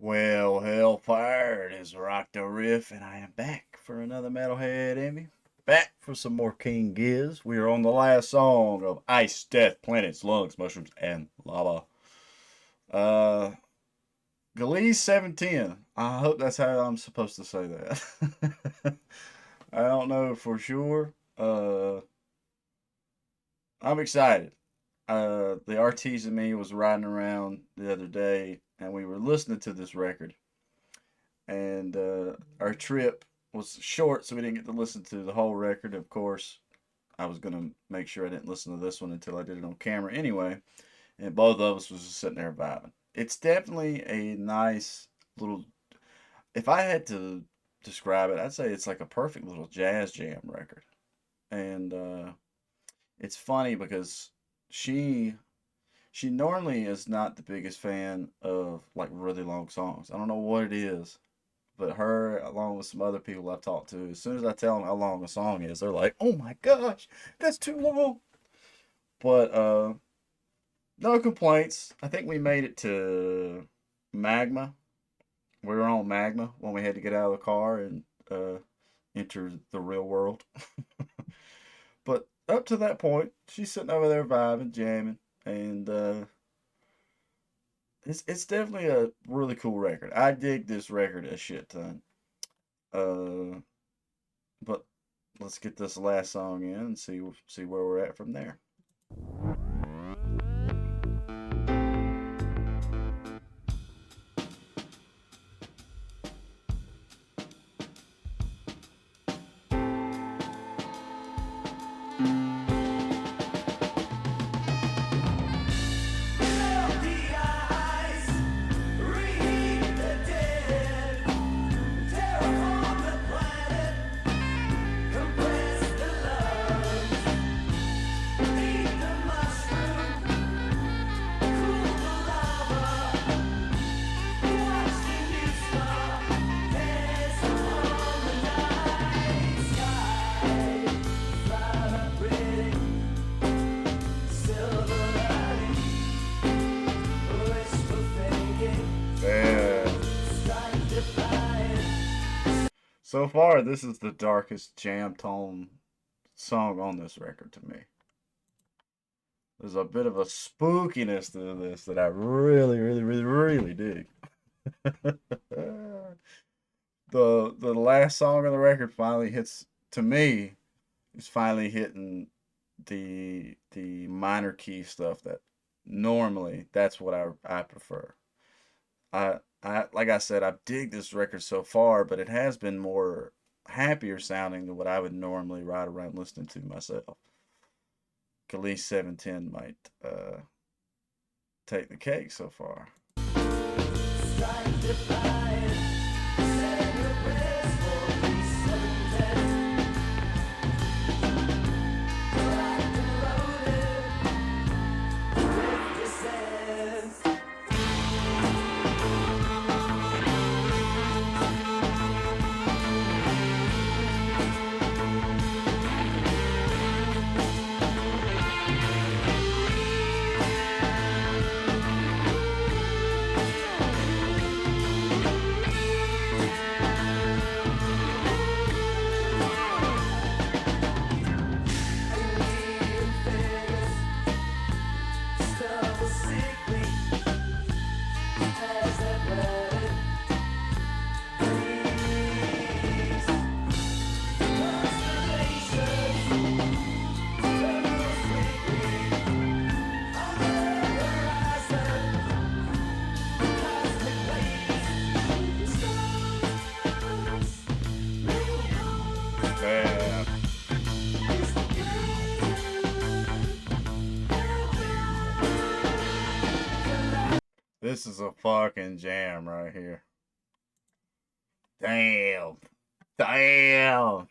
Well, hellfire, it is RockdaRiff, and I am back for another Metalhead Envy. Back for some more King Giz. We are on the last song of Ice, Death, Planets, Lungs, Mushrooms, and Lava. Uh, Gliese 710. I hope that's how I'm supposed to say that. I don't know for sure. I'm excited. The RTs and me was riding around the other day, and we were listening to this record. And our trip was short, so we didn't get to listen to the whole record. Of course, I was gonna make sure I didn't listen to this one until I did it on camera anyway. And both of us was just sitting there vibing. It's definitely a nice little. If I had to describe it, I'd say it's like a perfect little jazz jam record. And it's funny because she she normally is not the biggest fan of like really long songs. I don't know what it is, but her, along with some other people I've talked to, as soon as I tell them how long a song is, they're like, "Oh my gosh, that's too long." But no complaints. I think we made it to Magma. We were on Magma when we had to get out of the car and enter the real world. But up to that point, she's sitting over there vibing, jamming, and it's definitely a really cool record. I dig this record a shit ton. Uh, but let's get this last song in and see where we're at from there. Yeah. So far, this is the darkest jam tone song on this record to me. There's a bit of a spookiness to this that I really, really, really, really dig. The last song on the record finally hits to me. Is finally hitting the minor key stuff that normally that's what I prefer. I like I said, I dig this record so far, but it has been more happier sounding than what I would normally ride around listening to myself. Gliese 710 might take the cake so far. Man, this is a fucking jam right here. Damn. Damn.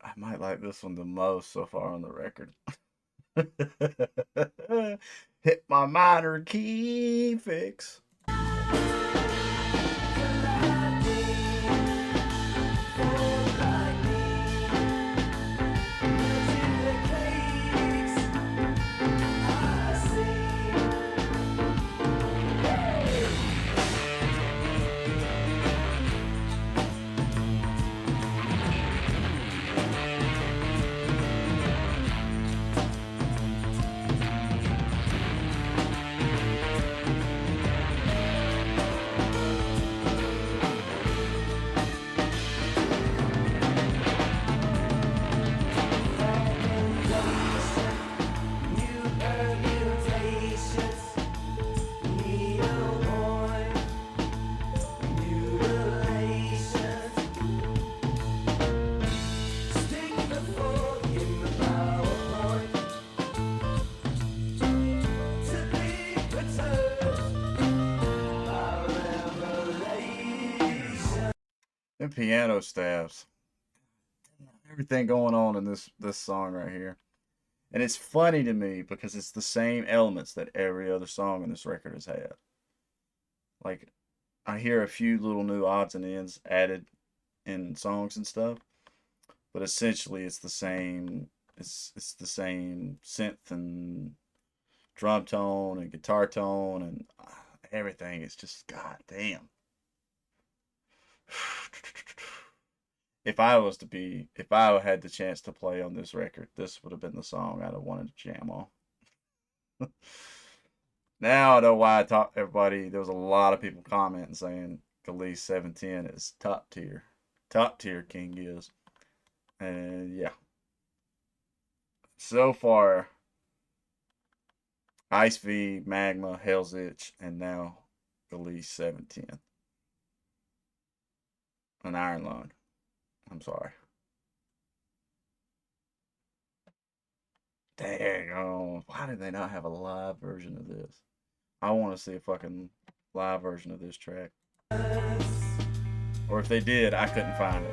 I might like this one the most so far on the record. Hit my minor key fix. And piano stabs. Everything going on in this song right here. And it's funny to me because it's the same elements that every other song in this record has had. Like I hear a few little new odds and ends added in songs and stuff, but essentially it's the same. It's the same synth and drum tone and guitar tone and everything. It's just goddamn. If I had the chance to play on this record, this would have been the song I'd have wanted to jam on. Now I know why I talk everybody. There was a lot of people commenting saying Gliese 710 is top tier King Giz, and yeah, so far Ice V, Magma, Hell's Itch, and now Gliese 710, an Iron Lung. I'm sorry. Dang, why did they not have a live version of this? I want to see a fucking live version of this track. Or if they did, I couldn't find it.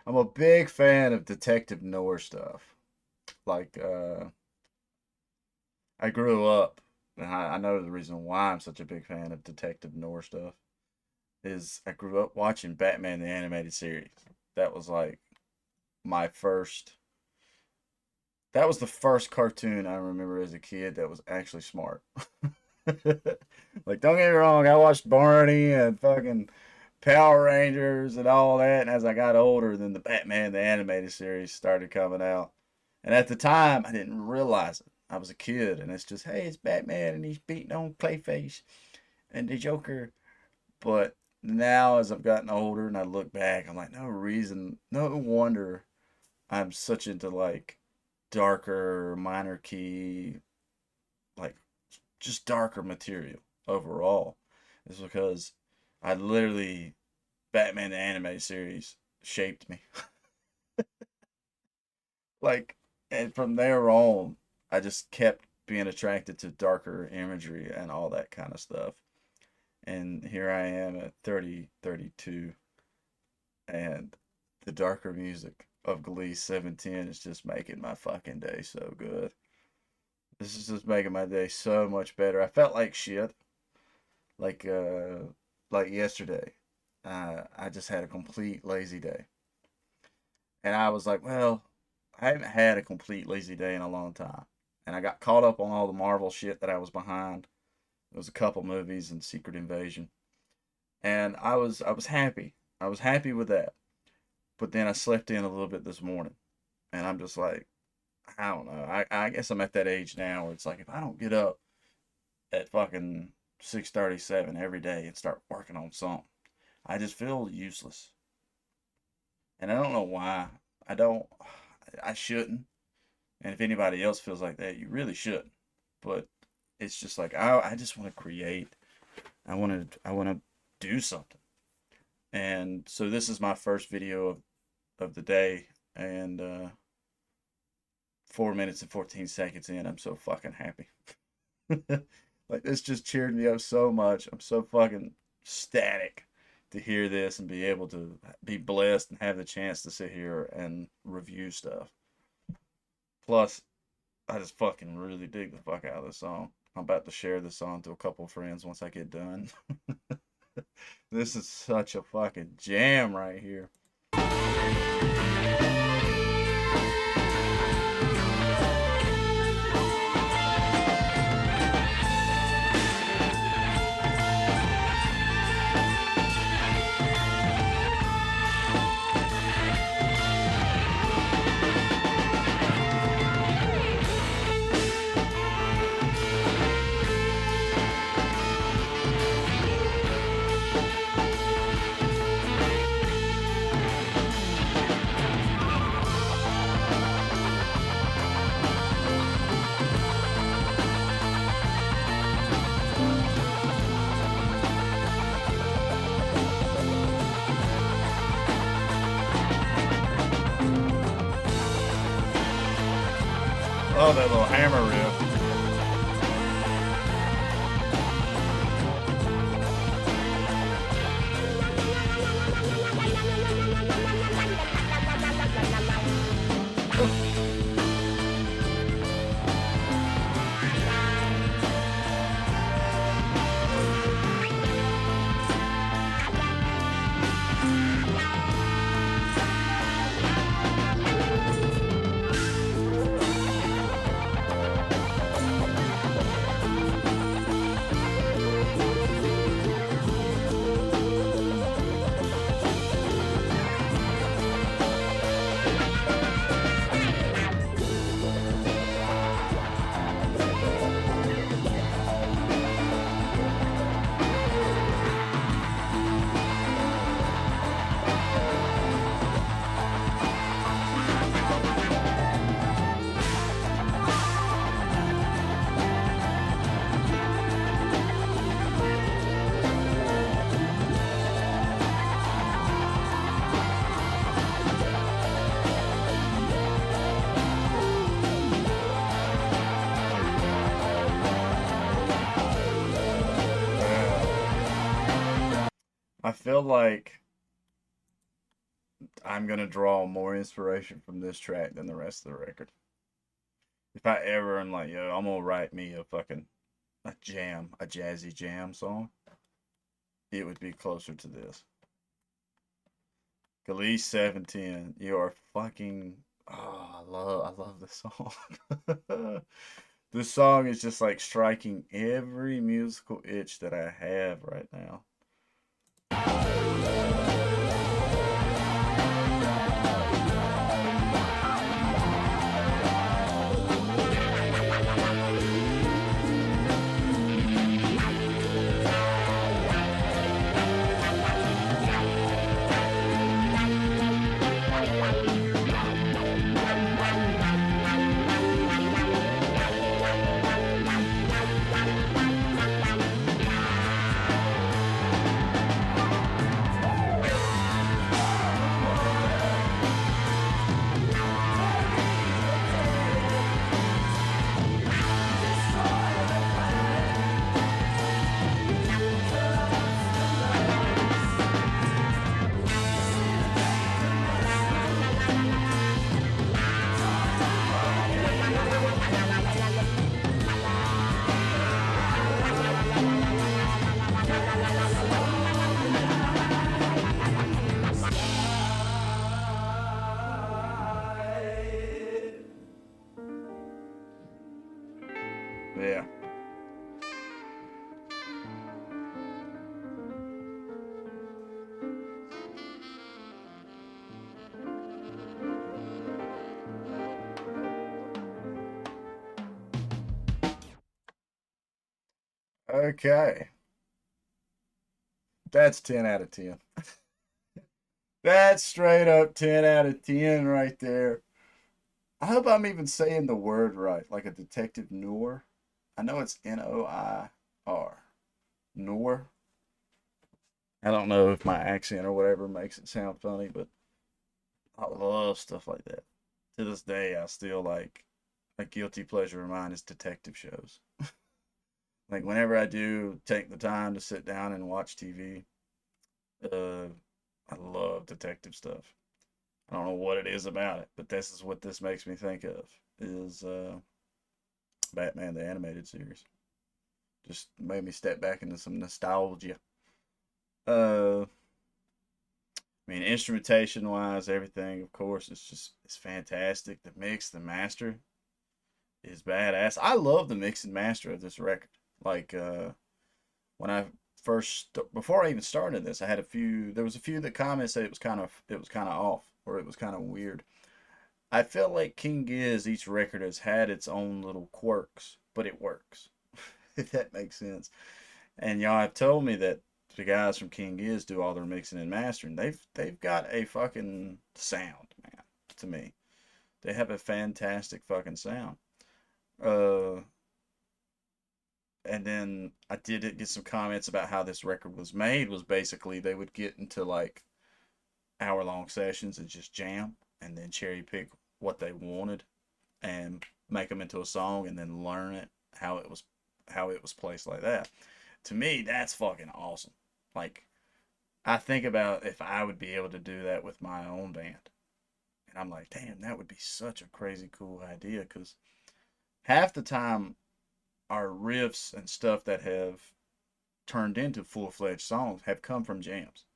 I'm a big fan of detective noir stuff. Like, I grew up, and I know the reason why I'm such a big fan of detective noir stuff is I grew up watching Batman the Animated Series. That was like my first. That was the first cartoon I remember as a kid that was actually smart. Like, don't get me wrong, I watched Barney and fucking Power Rangers and all that. And as I got older, then the Batman the Animated Series started coming out. And at the time, I didn't realize it. I was a kid, and it's just, hey, it's Batman, and he's beating on Clayface and the Joker. But now, as I've gotten older and I look back, I'm like, no wonder I'm such into like darker, minor key, like just darker material overall. Is because I literally Batman the Animated Series shaped me. Like, and from there on, I just kept being attracted to darker imagery and all that kind of stuff. And here I am at 30, 32, and the darker music of Gliese 710 is just making my fucking day so good. This is just making my day so much better. I felt like shit, like uh, like yesterday. I just had a complete lazy day, and I was like, well, I haven't had a complete lazy day in a long time, and I got caught up on all the Marvel shit that I was behind. It was a couple movies and Secret Invasion, and I was happy. I was happy with that. But then I slept in a little bit this morning, and I'm just like, I don't know. I guess I'm at that age now where it's like if I don't get up at fucking 6:37 every day and start working on something, I just feel useless. And I don't know why. I don't. I shouldn't. And if anybody else feels like that, you really shouldn't. But it's just like I just want to create. I want to do something. And so this is my first video of the day, and 4 minutes and 14 seconds in, I'm so fucking happy. Like this just cheered me up so much. I'm so fucking ecstatic to hear this and be able to be blessed and have the chance to sit here and review stuff. Plus, I just fucking really dig the fuck out of this song. I'm about to share this song to a couple of friends once I get done. This is such a fucking jam right here. Oh, that little hammer riff. I feel like I'm gonna draw more inspiration from this track than the rest of the record. If I ever am like, yo, I'm gonna write me a fucking a jam, a jazzy jam song, it would be closer to this. Gliese 710, you are fucking. Oh, I love this song. This song is just like striking every musical itch that I have right now. Yeah. Okay. That's 10 out of 10. That's straight up 10 out of 10 right there. I hope I'm even saying the word right, like a detective noir. I know it's Noir. Noir. I don't know if my accent or whatever makes it sound funny, but I love stuff like that. To this day, I still like a guilty pleasure of mine is detective shows. Like whenever I do take the time to sit down and watch TV, uh, I love detective stuff. I don't know what it is about it, but this is what this makes me think of is Batman the animated series. Just made me step back into some nostalgia. Uh, I mean, instrumentation wise, everything, of course, it's fantastic. The mix, the master is badass. I love the mix and master of this record. Like, when I before I even started this, I had a few. There was a few that commented said it was kind of off, or it was kind of weird. I feel like King Giz, each record has had its own little quirks, but it works. If that makes sense. And y'all have told me that the guys from King Giz do all their mixing and mastering. They've got a fucking sound, man. To me, they have a fantastic fucking sound. Uh, and then I did get some comments about how this record was made. Was basically they would get into like hour-long sessions and just jam, and then cherry pick what they wanted and make them into a song, and then learn it how it was placed like that. To me, that's fucking awesome. Like, I think about if I would be able to do that with my own band, and I'm like, damn, that would be such a crazy cool idea. Because half the time, our riffs and stuff that have turned into full-fledged songs have come from jams.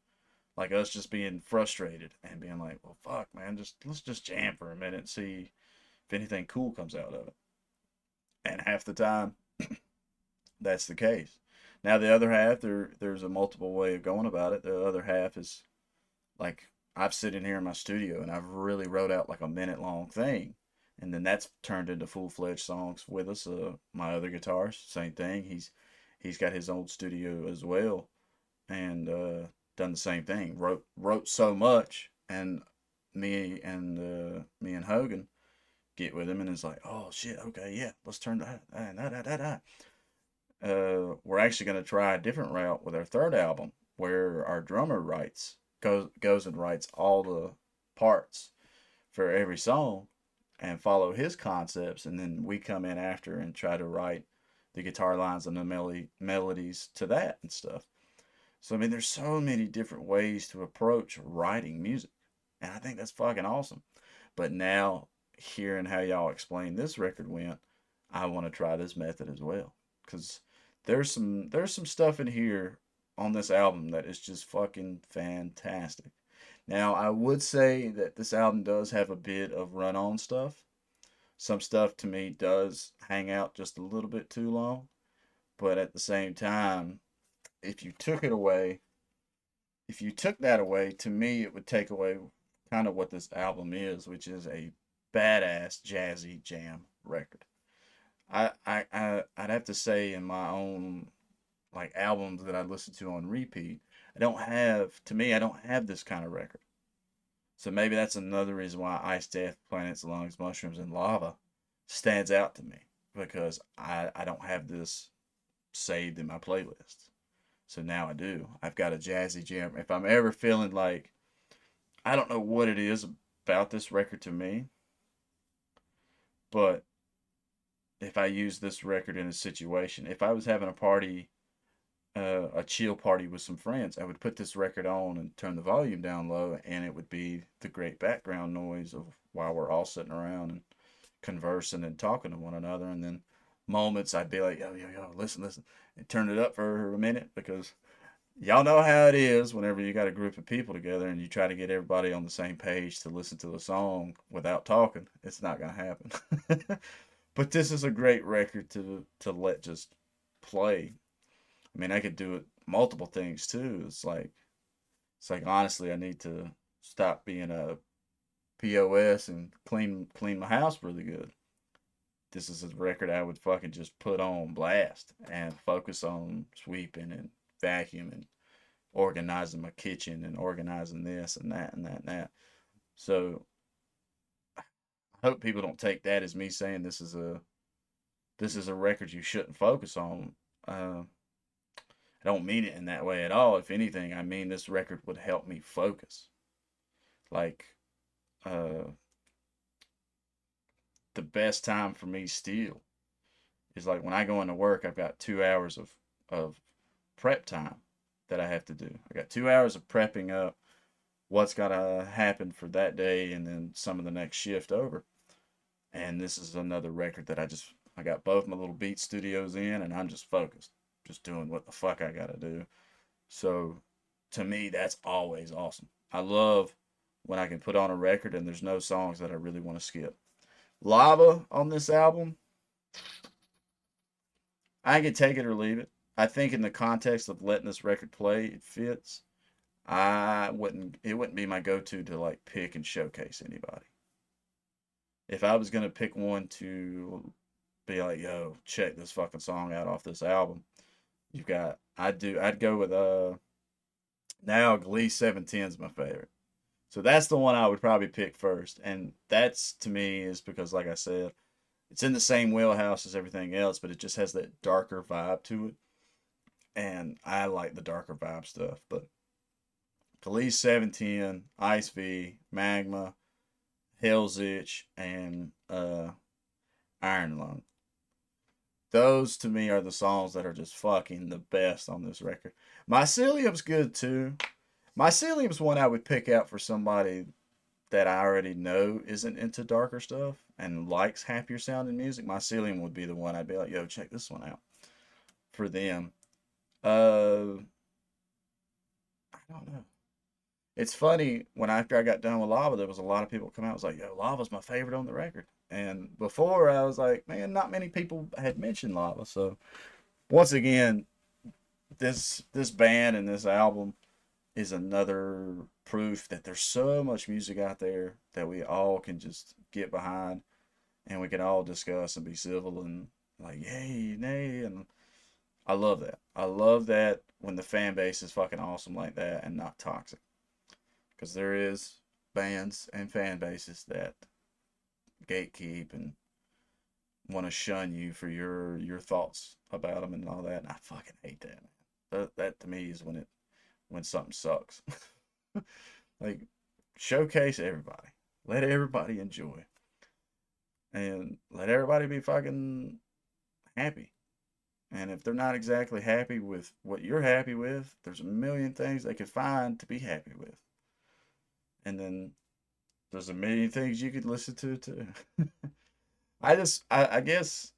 Like us just being frustrated and being like, well, fuck, man, just let's just jam for a minute and see if anything cool comes out of it. And half the time, that's the case. Now the other half, there's a multiple way of going about it. The other half is like I've sitting here in my studio and I've really wrote out like a minute long thing, and then that's turned into full fledged songs with us. My other guitarist, same thing. He's got his own studio as well, and done the same thing. Wrote so much, and me and Hogan get with him, and it's like, oh shit, okay, yeah, let's turn that. We're actually going to try a different route with our third album, where our drummer goes and writes all the parts for every song, and follow his concepts, and then we come in after and try to write the guitar lines and the melodies to that and stuff. So I mean, there's so many different ways to approach writing music, and I think that's fucking awesome. But now, hearing how y'all explain this record went, I want to try this method as well, because there's some stuff in here on this album that is just fucking fantastic. Now, I would say that this album does have a bit of run-on stuff. Some stuff to me does hang out just a little bit too long, but at the same time, if you took it away, if you took that away, to me, it would take away kind of what this album is, which is a badass jazzy jam record. I'd have to say in my own like albums that I listen to on repeat, I don't have this kind of record. So maybe that's another reason why Ice Death, Planets, Lungs, Mushrooms, and Lava stands out to me, because I don't have this saved in my playlist. So now I do. I've got a jazzy jam. If I'm ever feeling like I don't know what it is about this record to me, but if I use this record in a situation, if I was having a party, a chill party with some friends, I would put this record on and turn the volume down low, and it would be the great background noise of while we're all sitting around and conversing and talking to one another. And then moments I'd be like, yo, listen, and turn it up for a minute, because y'all know how it is whenever you got a group of people together and you try to get everybody on the same page to listen to a song without talking. It's not gonna happen. But this is a great record to let just play. I mean, I could do it multiple things too. It's like honestly, I need to stop being a POS and clean my house really good. This is a record I would fucking just put on blast and focus on sweeping and vacuuming, organizing my kitchen and organizing this and that and that and that. So I hope people don't take that as me saying this is a record you shouldn't focus on. I don't mean it in that way at all. If anything, I mean this record would help me focus. Like, uh, the best time for me still is like when I go into work. I've got 2 hours of prep time that I have to do. I got 2 hours of prepping up what's got to happen for that day, and then some of the next shift over. And this is another record that I just I got both my little beat studios in, and I'm just focused, just doing what the fuck I gotta do. So to me, that's always awesome. I love when I can put on a record and there's no songs that I really want to skip. Lava on this album, I can take it or leave it. I think in the context of letting this record play, it fits. It wouldn't be my go-to to like pick and showcase anybody. If I was gonna pick one to be like, yo, check this fucking song out off this album, I'd go with now Gliese 710 is my favorite. So that's the one I would probably pick first. And that's to me is because like I said, it's in the same wheelhouse as everything else, but it just has that darker vibe to it. And I like the darker vibe stuff. But Gliese 710, Ice V, Magma, Hell's Itch, and Iron Lung. Those to me are the songs that are just fucking the best on this record. Mycelium's good too. Mycelium's one I would pick out for somebody that I already know isn't into darker stuff and likes happier sounding music. Mycelium would be the one I'd be like, yo, check this one out for them. I don't know. It's funny when after I got done with Lava, there was a lot of people come out and was like, yo, Lava's my favorite on the record. And before I was like, man, not many people had mentioned Lava. So once again, this band and this album is another proof that there's so much music out there that we all can just get behind and we can all discuss and be civil and like yay, nay, and I love that. I love that when the fan base is fucking awesome like that and not toxic. Because there is bands and fan bases that gatekeep and want to shun you for your thoughts about them and all that. And I fucking hate that. That to me is when something sucks. Like showcase everybody, let everybody enjoy, and let everybody be fucking happy. And if they're not exactly happy with what you're happy with, there's a million things they could find to be happy with. And then there's a million things you could listen to too. I guess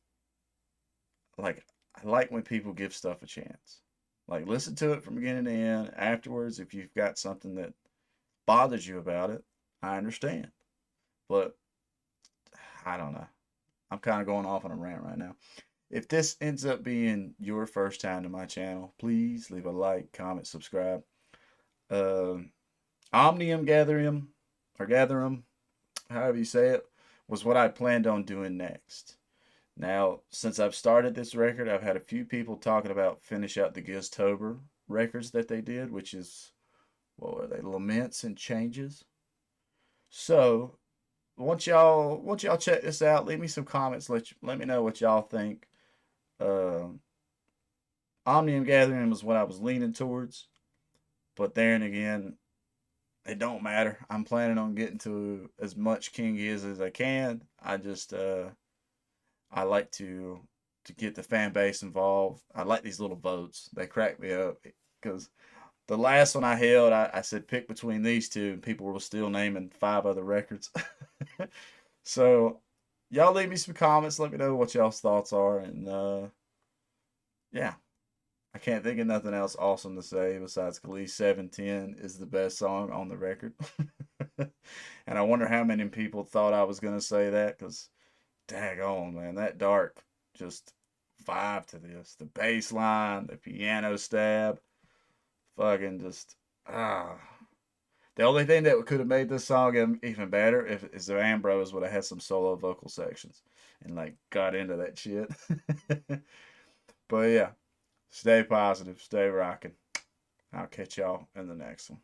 like I like when people give stuff a chance. Like listen to it from beginning to end. Afterwards, if you've got something that bothers you about it, I understand. But I don't know. I'm kind of going off on a rant right now. If this ends up being your first time to my channel, please leave a like, comment, subscribe. Uh, Omnium Gatherium, or Gatherum, however you say it, was what I planned on doing next. Now, since I've started this record, I've had a few people talking about finish out the Giztober records that they did, which is, what were they, Laments and Changes. So, once y'all check this out, leave me some comments. Let me know what y'all think. Uh, Omnium Gathering was what I was leaning towards, but then again, it don't matter. I'm planning on getting to as much King Giz as I can. I like to get the fan base involved. I like these little votes. They crack me up because the last one I held, I said pick between these two, and people were still naming 5 other records. So y'all leave me some comments. Let me know what y'all's thoughts are, and yeah. I can't think of nothing else awesome to say besides Gliese 710 is the best song on the record. And I wonder how many people thought I was going to say that because, daggone, man, that dark just vibe to this. The bass line, the piano stab, fucking just, ah. The only thing that could have made this song even better is if Ambrose would have had some solo vocal sections and like got into that shit. But yeah. Stay positive, stay rocking. I'll catch y'all in the next one.